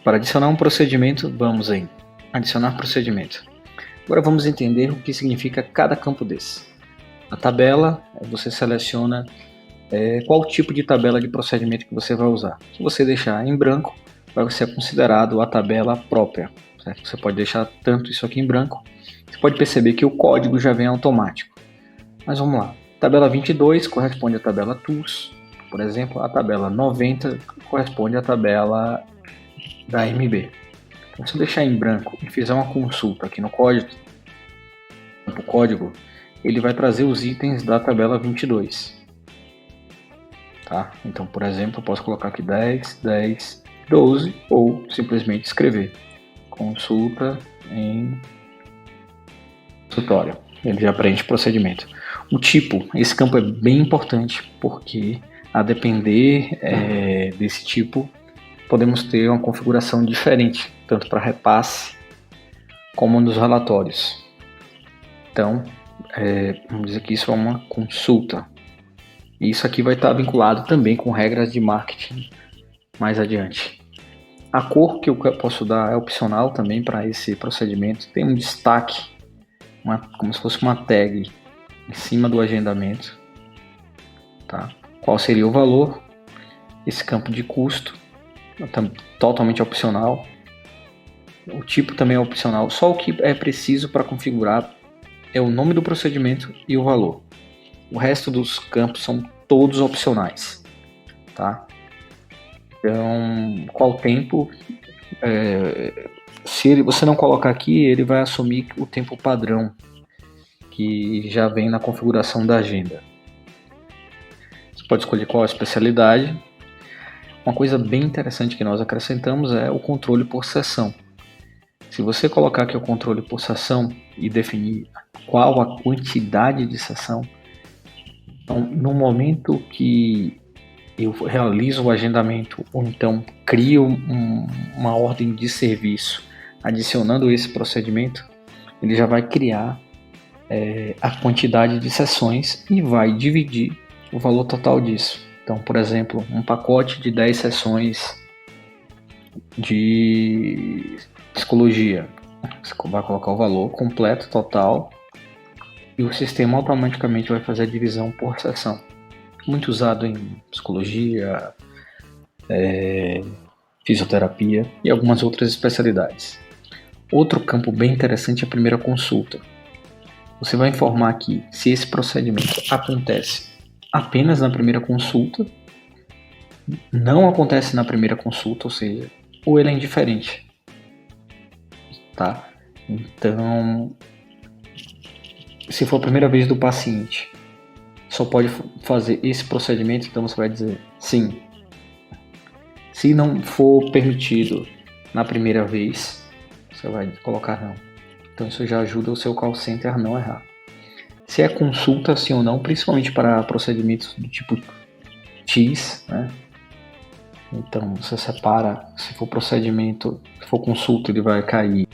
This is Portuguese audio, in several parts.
Para adicionar um procedimento, vamos em adicionar procedimento. Agora vamos entender o que significa cada campo desse. A tabela, você seleciona qual tipo de tabela de procedimento que você vai usar. Se você deixar em branco, vai ser considerado a tabela própria. Certo? Você pode deixar tanto isso aqui em branco. Você pode perceber que o código já vem automático. Mas vamos lá. Tabela 22 corresponde à tabela Tools. Por exemplo, a tabela 90 corresponde à tabela da MB. Então, se eu deixar em branco e fizer uma consulta aqui no código, ele vai trazer os itens da tabela 22. Tá? Então, por exemplo, eu posso colocar aqui 10, 10, 12 ou simplesmente escrever consulta em tutorial. Ele já preenche procedimento. O tipo, esse campo é bem importante porque a depender desse tipo, podemos ter uma configuração diferente, tanto para repasse como nos relatórios. Então, vamos dizer que isso é uma consulta. E isso aqui vai estar vinculado também com regras de marketing mais adiante. A cor que eu posso dar é opcional também para esse procedimento. Tem um destaque, como se fosse uma tag em cima do agendamento. Tá? Qual seria o valor? Esse campo de custo, totalmente opcional. O tipo também é opcional. Só o que é preciso para configurar é o nome do procedimento e o valor. O resto dos campos são todos opcionais. Tá? Então, qual tempo? Se você não colocar aqui, ele vai assumir o tempo padrão que já vem na configuração da agenda. Você pode escolher qual a especialidade. Uma coisa bem interessante que nós acrescentamos é o controle por sessão. Se você colocar aqui o controle por sessão e definir qual a quantidade de sessão, então, no momento que eu realizo o agendamento ou então crio uma ordem de serviço adicionando esse procedimento, ele já vai criar a quantidade de sessões e vai dividir o valor total disso. Então, por exemplo, um pacote de 10 sessões de psicologia, você vai colocar o valor completo, total, e o sistema automaticamente vai fazer a divisão por sessão. Muito usado em psicologia, fisioterapia e algumas outras especialidades. Outro campo bem interessante é a primeira consulta. Você vai informar aqui se esse procedimento acontece apenas na primeira consulta, não acontece na primeira consulta, ou seja, ou ele é indiferente. Tá? Então, se for a primeira vez do paciente, só pode fazer esse procedimento, então você vai dizer sim. Se não for permitido na primeira vez, você vai colocar não. Então isso já ajuda o seu call center a não errar. Se é consulta, sim ou não, principalmente para procedimentos do tipo X, né? Então você separa, se for procedimento, se for consulta, ele vai cair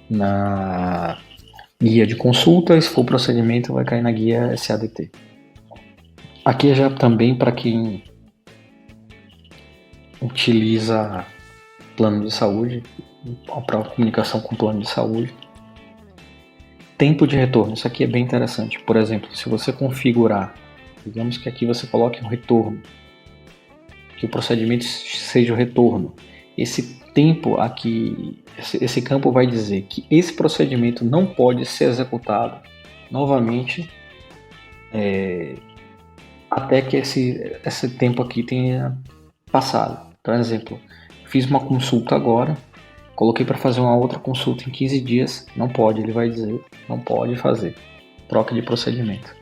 na guia de consulta, e se for procedimento, vai cair na guia SADT. Aqui é já também para quem utiliza plano de saúde, para comunicação com plano de saúde. Tempo de retorno, isso aqui é bem interessante. Por exemplo, se você configurar, digamos que aqui você coloque um retorno, que o procedimento seja o retorno. Esse tempo aqui, esse campo vai dizer que esse procedimento não pode ser executado novamente até que esse tempo aqui tenha passado. Por exemplo, fiz uma consulta agora, coloquei para fazer uma outra consulta em 15 dias, não pode, ele vai dizer, não pode fazer, troca de procedimento.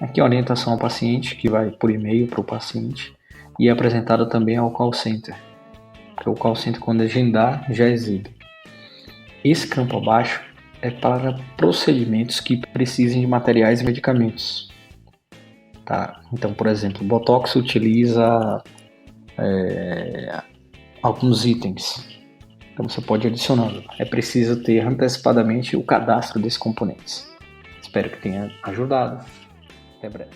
Aqui a orientação ao paciente, que vai por e-mail para o paciente, e é apresentada também ao call center, porque o call center, quando agendar, já exibe. Esse campo abaixo é para procedimentos que precisem de materiais e medicamentos. Tá? Então, por exemplo, o Botox utiliza alguns itens. Então você pode adicionar. É preciso ter antecipadamente o cadastro desses componentes. Espero que tenha ajudado. Até breve.